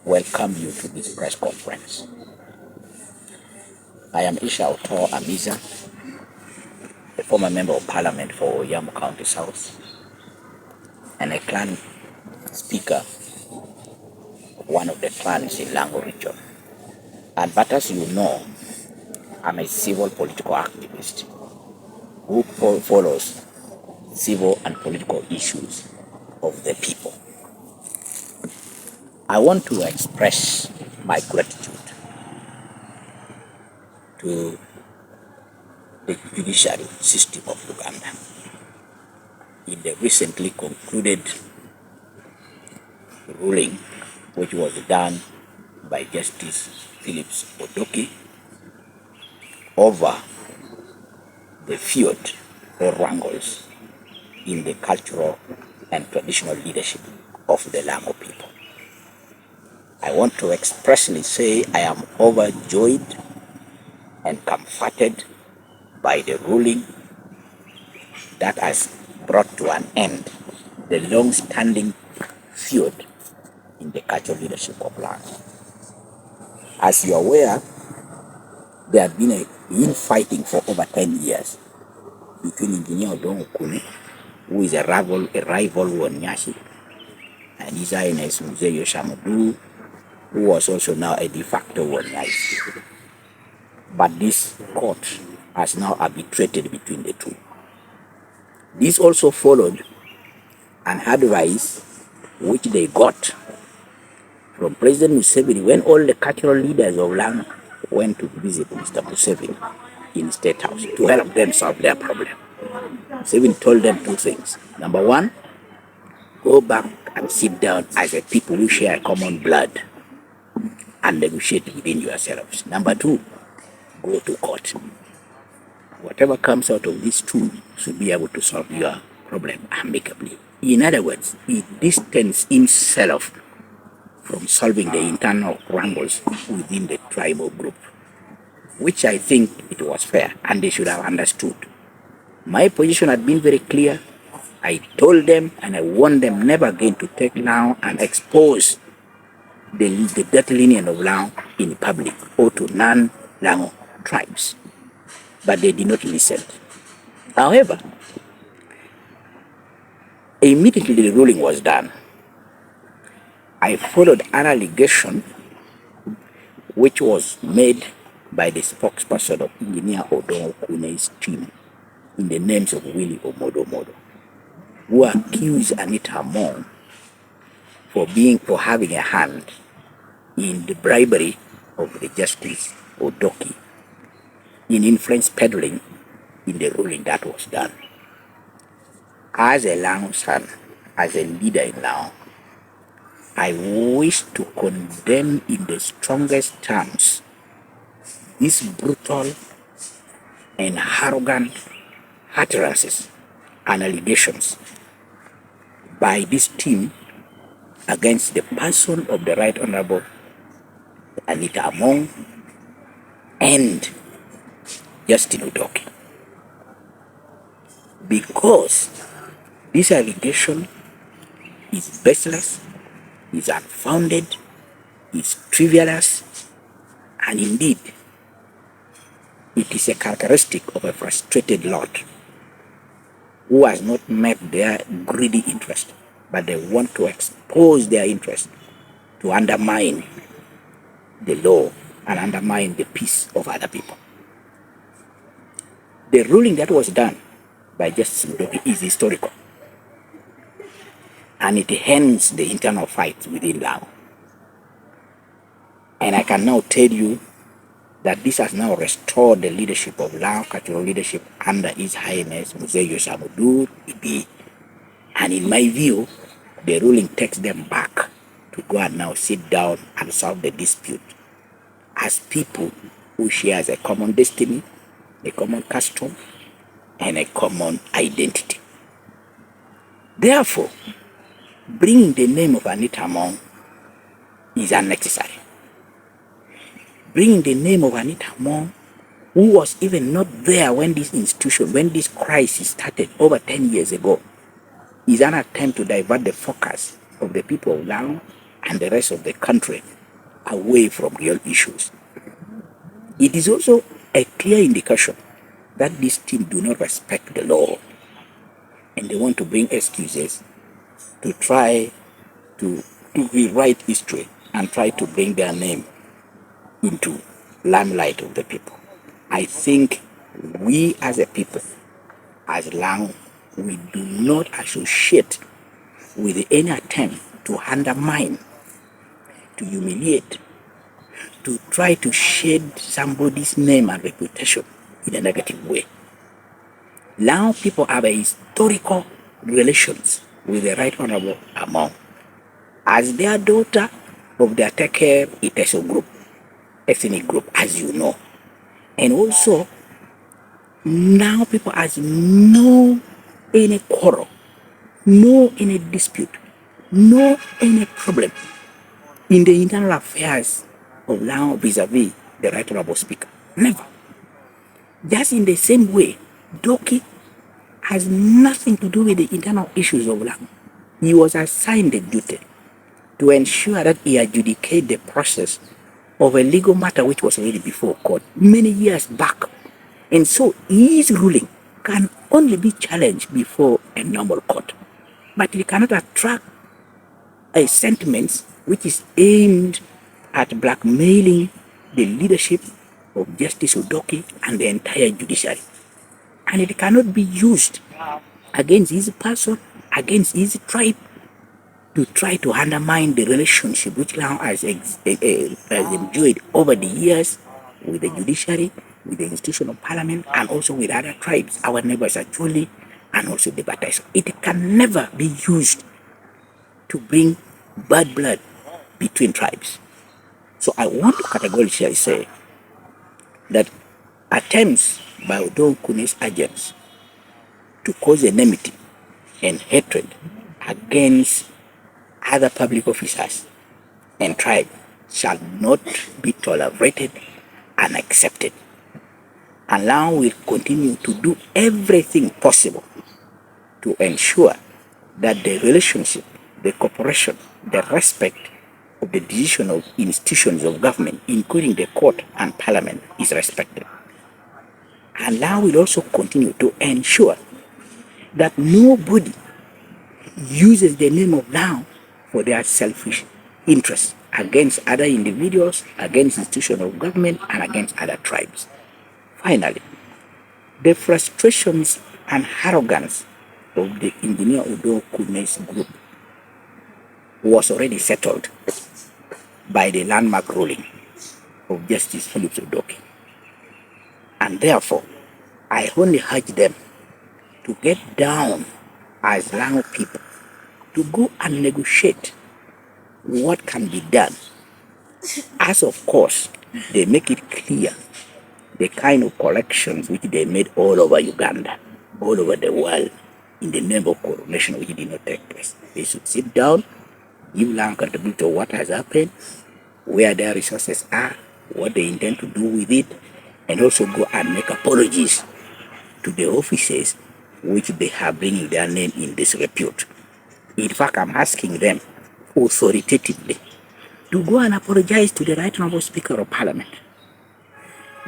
welcome you to this press conference. I am Otto Amiza, a former member of parliament for Yam County South, and a clan speaker of one of the clans in Lango region. But as you know, I'm a civil political activist who follows civil and political issues of the people. I want to express my gratitude to the judiciary system of Uganda in the recently concluded ruling which was done by Justice Phillip Odoki over the feud or wrangles in the cultural and traditional leadership of the Lango people. I want to expressly say I am overjoyed and comforted by the ruling that has brought to an end the long-standing feud in the cultural leadership of Lango. As you are aware, there had been a infighting for over 10 years between Engineer Odongo Okune, who is a rival Wonnyaci, and his Highness Wonnyaci of Lango, who was also now a de facto Wonnyaci. But this court has now arbitrated between the two. This also followed an advice which they got from President Museveni when all the cultural leaders of Lango went to visit Mr. Museveni in State House to help them solve their problem. Museveni told them two things. Number one, go back and sit down as a people who share a common blood and negotiate within yourselves. Number two, go to court. Whatever comes out of these two should be able to solve your problem amicably. In other words, he distanced himself from solving the internal wrangles within the tribal group, which I think it was fair and they should have understood. My position had been very clear. I told them and I warned them never again to take Lango and expose the dirty lineage of Lango in public or to non-Lango tribes. But they did not listen. However, immediately the ruling was done, I followed an allegation which was made by the spokesperson of Engineer Odongo Okune's team in the names of Willie Omodo, who accused Anita for having a hand in the bribery of the Justice Odoki in influence peddling in the ruling that was done. As a Lango son, as a leader in Lango, I wish to condemn in the strongest terms these brutal and arrogant utterances and allegations by this team against the person of the Right Honorable Anita and Justice Odoki, because this allegation is baseless, is unfounded, is trivialous, and indeed it is a characteristic of a frustrated lot who has not met their greedy interest, but they want to expose their interest to undermine the law and undermine the peace of other people. The ruling that was done by Justice Odoki is historical, and it ends the internal fight within Lango. And I can now tell you that this has now restored the leadership of Lango cultural leadership under His Highness Wonnyaci of Lango. And in my view, the ruling takes them back to go and now sit down and solve the dispute as people who share a common destiny, a common custom, and a common identity. Therefore, bringing the name of Anita is unnecessary. Bringing the name of Anita who was even not there when this crisis started over 10 years ago, is an attempt to divert the focus of the people of Lango and the rest of the country away from real issues. It is also a clear indication that this team do not respect the law and they want to bring excuses to try to rewrite history and try to bring their name into limelight of the people. I think we as a people, as Lango, we do not associate with any attempt to undermine, to humiliate, to try to shade somebody's name and reputation in a negative way. Now people have a historical relations with the Right Honorable Among as their daughter of their Take Iteso group, ethnic group, as you know. And also, now people has no any quarrel, no any dispute, no any problem in the internal affairs of now vis-a-vis the Right Honorable Speaker. Never. Just in the same way, Doki has nothing to do with the internal issues of Lango. He was assigned the duty to ensure that he adjudicate the process of a legal matter which was already before court many years back. And so his ruling can only be challenged before a normal court. But it cannot attract a sentiment which is aimed at blackmailing the leadership of Justice Odoki and the entire judiciary. And it cannot be used against his person, against his tribe, to try to undermine the relationship which now has enjoyed over the years with the judiciary, with the institution of parliament, and also with other tribes, our neighbors actually, and also the Batays. It can never be used to bring bad blood between tribes. So I want to categorically say that attempts by Odokune's agents to cause enmity and hatred against other public officers and tribe shall not be tolerated and accepted. And now we'll continue to do everything possible to ensure that the relationship, the cooperation, the respect of the decision of institutions of government, including the court and parliament, is respected. And now we'll also continue to ensure that nobody uses the name of Lango for their selfish interests against other individuals, against institutions of government, and against other tribes. Finally, the frustrations and arrogance of the engineer Odokune's group was already settled by the landmark ruling of Justice Phillip Odoki. And therefore, I only urge them to get down as Lango people to go and negotiate what can be done. As of course, they make it clear the kind of collections which they made all over Uganda, all over the world, in the name of coronation, which did not take place. They should sit down, give Lango accountability to what has happened, where their resources are, what they intend to do with it, and also go and make apologies to the officers which they have bringing their name in disrepute. In fact, I'm asking them authoritatively to go and apologize to the Right Honorable Speaker of Parliament.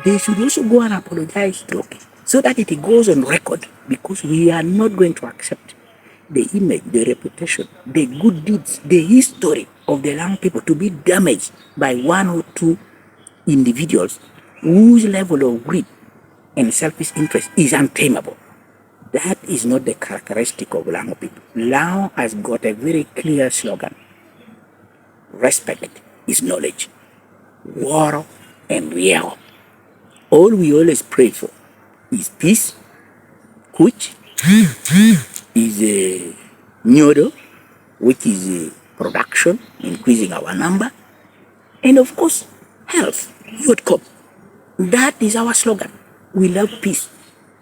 They should also go and apologize to Odoki so that it goes on record, because we are not going to accept the image, the reputation, the good deeds, the history of the Lango people to be damaged by one or two individuals whose level of greed and selfish interest is untamable. That is not the characteristic of Lango people. Lango has got a very clear slogan: respect is knowledge, war and real. All we always pray for is peace, which is a nyodo, which is a production, increasing our number, and of course, health, youth cop. That is our slogan. We love peace.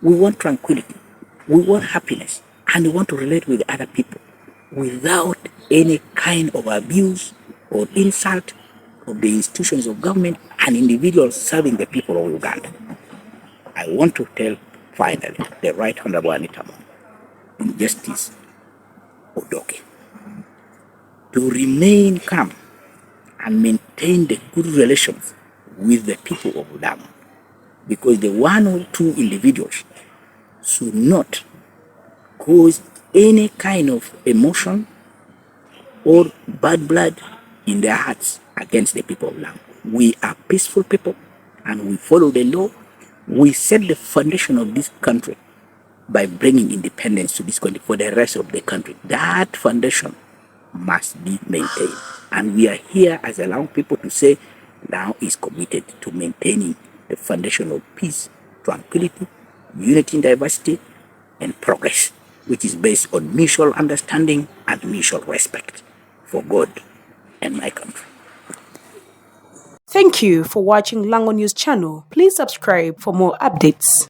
We want tranquility. We want happiness. And we want to relate with other people without any kind of abuse or insult of the institutions of government and individuals serving the people of Uganda. I want to tell finally the Right Honorable Anita and Justice Odoki to remain calm and maintain the good relations with the people of Lango. Because the one or two individuals should not cause any kind of emotion or bad blood in their hearts against the people of Lango. We are peaceful people and we follow the law. We set the foundation of this country by bringing independence to this country for the rest of the country. That foundation must be maintained. And we are here as a Lango people to say Lango is committed to maintaining the foundation of peace, tranquility, unity in diversity, and progress, which is based on mutual understanding and mutual respect for God and my country. Thank you for watching Lango News channel. Please subscribe for more updates.